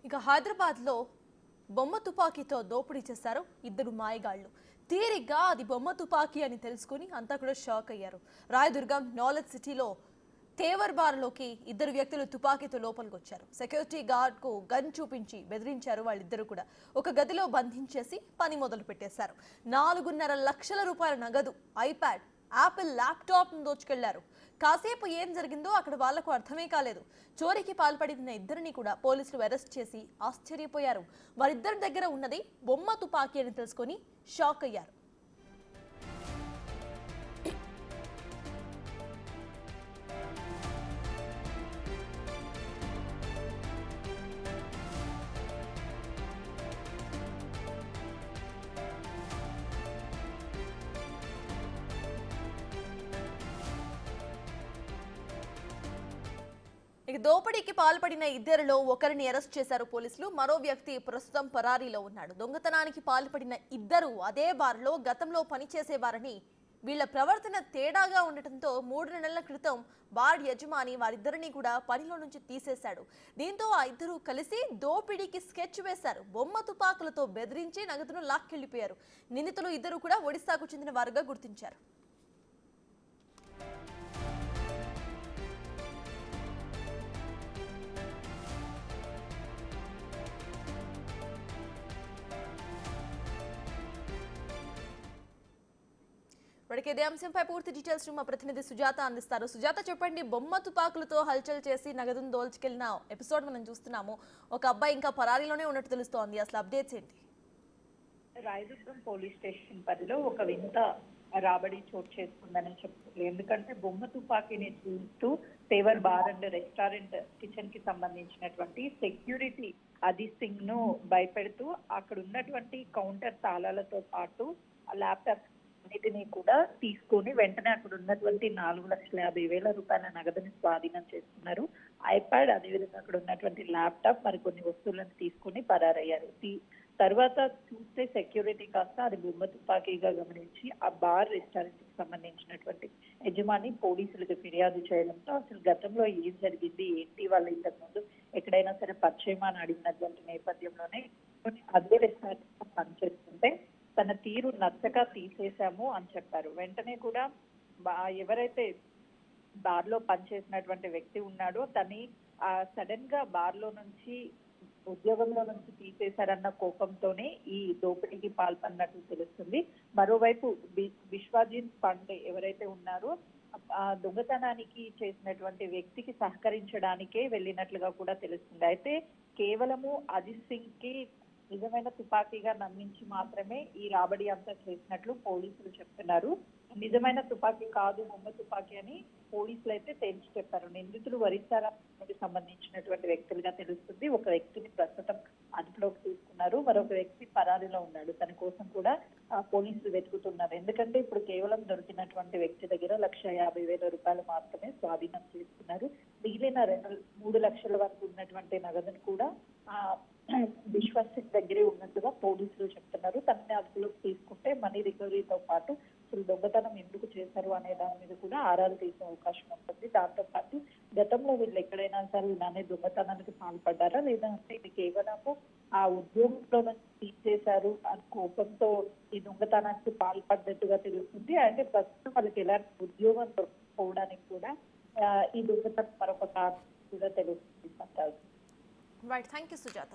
ఇక హైదరాబాద్లో బొమ్మ తుపాకీతో దోపిడీ చేశారు ఇద్దరు మాయగాళ్లు. తీరిగ్గా అది బొమ్మ తుపాకీ అని తెలుసుకుని అంతా కూడా షాక్ అయ్యారు. రాయదుర్గం నాలెడ్జ్ సిటీలో తేవర్ బార్లోకి ఇద్దరు వ్యక్తులు తుపాకీతో లోపలికి వచ్చారు. సెక్యూరిటీ గార్డ్ కు గన్ చూపించి బెదిరించారు. వాళ్ళిద్దరు కూడా ఒక గదిలో బంధించేసి పని మొదలు పెట్టేశారు. 4.5 లక్షల రూపాయల నగదు, ఐప్యాడ్, యాపిల్ ల్యాప్టాప్ దోచుకెళ్లారు. కాసేపు ఏం జరిగిందో అక్కడ వాళ్లకు అర్థమే కాలేదు. చోరీకి పాల్పడిన ఇద్దరిని కూడా పోలీసులు అరెస్ట్ చేసి ఆశ్చర్యపోయారు. వారిద్దరి దగ్గర ఉన్నది బొమ్మ తుపాకీ అని తెలుసుకొని షాక్ అయ్యారు. ఇక దోపిడీకి పాల్పడిన ఇద్దరిలో ఒకరిని అరెస్ట్ చేశారు పోలీసులు. మరో వ్యక్తి ప్రస్తుతం పరారీలో ఉన్నాడు. దొంగతనానికి పాల్పడిన ఇద్దరు అదే బార్లో గతంలో పనిచేసేవారని, వీళ్ల ప్రవర్తన తేడాగా ఉండటంతో 3 నెలల క్రితం బార్ యజమాని వారిద్దరిని కూడా పనిలో నుంచి తీసేశాడు. దీంతో ఆ ఇద్దరు కలిసి దోపిడీకి స్కెచ్ వేశారు. బొమ్మ తుపాకులతో బెదిరించి నగదును లాక్కెళ్లిపోయారు. నిందితులు ఇద్దరు కూడా ఒడిశాకు చెందిన వారుగా గుర్తించారు. ఇప్పటికే ఇదే అంశంపై పూర్తి డీటెయిల్స్ మా ప్రతినిధి సుజాత అందిస్తారు. సుజాత, చెప్పండి, బొమ్మ తుపాకులతో హల్చల్ చేసి నగదును దోల్చుకెళ్లిన ఎపిసోడ్ మనం చూస్తున్నాము. ఒక అబ్బాయి ఇంకా పరారీలోనే ఉన్నట్టు తెలుస్తోంది. అసలు అప్డేట్స్ ఏంటి? రాయదుర్గం పోలీస్ స్టేషన్ పరిధిలో ఒక వింత రాబడి చోటు చేసుకుందని చెప్తుంది. ఎందుకంటే బొమ్మ తుపాకీని చూస్తూ తేవర్ బార్ అండ్ రెస్టారెంట్ కిచెన్ కి సంబంధించినటువంటి సెక్యూరిటీ అజిత్ సింగ్ ను భయపెడుతూ అక్కడ ఉన్నటువంటి కౌంటర్ తాళాలతో పాటు ల్యాప్టాప్ అన్నిటినీ కూడా తీసుకొని వెంటనే అక్కడ ఉన్నటువంటి 4,50,000 రూపాయల నగదుని స్వాధీనం చేసుకున్నారు. ఐప్యాడ్, అదేవిధంగా అక్కడ ఉన్నటువంటి ల్యాప్టాప్, మరికొన్ని వస్తువులను తీసుకొని పరారయ్యారు. తర్వాత చూస్తే సెక్యూరిటీ కాస్త అది బొమ్మ తుపాకీగా గమనించి ఆ బార్ రెస్టారెంట్ కి సంబంధించినటువంటి యజమాని పోలీసులకు ఫిర్యాదు చేయడంతో అసలు గతంలో ఏం జరిగింది ఏంటి, వాళ్ళు ఇంతకు ముందు ఎక్కడైనా సరే పరిచయమా అని అడిగినటువంటి నేపథ్యంలోనే అదే రెస్టారెంట్ పనిచేస్తుంటే తన తీరు నచ్చక తీసేశాము అని చెప్పారు. వెంటనే కూడా ఎవరైతే బార్లో పనిచేసినటువంటి వ్యక్తి ఉన్నాడో తని సడన్ గా బార్లో నుంచి ఉద్యోగంలో నుంచి తీసేశారన్న కోపంతోనే ఈ దోపిడీకి పాల్పడినట్లు తెలుస్తుంది. మరోవైపు విశ్వజిత్ పాండే ఎవరైతే ఉన్నారో ఆ దొంగతనానికి చేసినటువంటి వ్యక్తికి సహకరించడానికే వెళ్ళినట్లుగా కూడా తెలుస్తుంది. అయితే కేవలము అజిత్ సింగ్ కి నిజమైన తుపాకీగా నమ్మించి మాత్రమే ఈ రాబడి అంతా చేసినట్లు పోలీసులు చెప్తున్నారు. నిజమైన తుపాకీ కాదు, బొమ్మ తుపాకీ అని పోలీసులు అయితే తేల్చి చెప్పారు. నిందితులు ఒరిస్సాకి సంబంధించినటువంటి వ్యక్తులుగా తెలుస్తుంది. ఒక వ్యక్తిని ప్రస్తుతం అదుపులోకి తీసుకున్నారు, మరొక వ్యక్తి పరారీలో ఉన్నాడు. తన కోసం కూడా పోలీసులు వెతుకుతున్నారు. ఎందుకంటే ఇప్పుడు కేవలం దొరికినటువంటి వ్యక్తి దగ్గర 1,50,000 రూపాయలు మాత్రమే స్వాధీనం చేసుకున్నారు. మిగిలిన 3 లక్షల వరకు ఉన్నటువంటి నగదును కూడా విశ్వజిత్ దగ్గరే ఉన్నట్టుగా పోలీసులు చెప్తున్నారు. తనని అదుపులోకి తీసుకుంటే మనీ రికవరీతో పాటు అసలు దొంగతనం ఎందుకు చేశారు అనే దాని మీద కూడా ఆరాలు తీసే అవకాశం ఉంటుంది. దాంతో పాటు గతంలో వీళ్ళు ఎక్కడైనా సరే ఇలానే దొంగతనానికి పాల్పడ్డారా, లేదంటే ఇది కేవలము ఆ ఉద్యోగంలో నుంచి తీసేశారు అని కోపంతో ఈ దొంగతనానికి పాల్పడ్డట్టుగా తెలుస్తుంది. అంటే ప్రస్తుతం వాళ్ళకి ఎలాంటి ఉద్యోగం దొరకపోవడానికి కూడా ఈ దొంగతనం మరొక కారణం కూడా తెలుస్తుంది. Right, thank you Sujatha.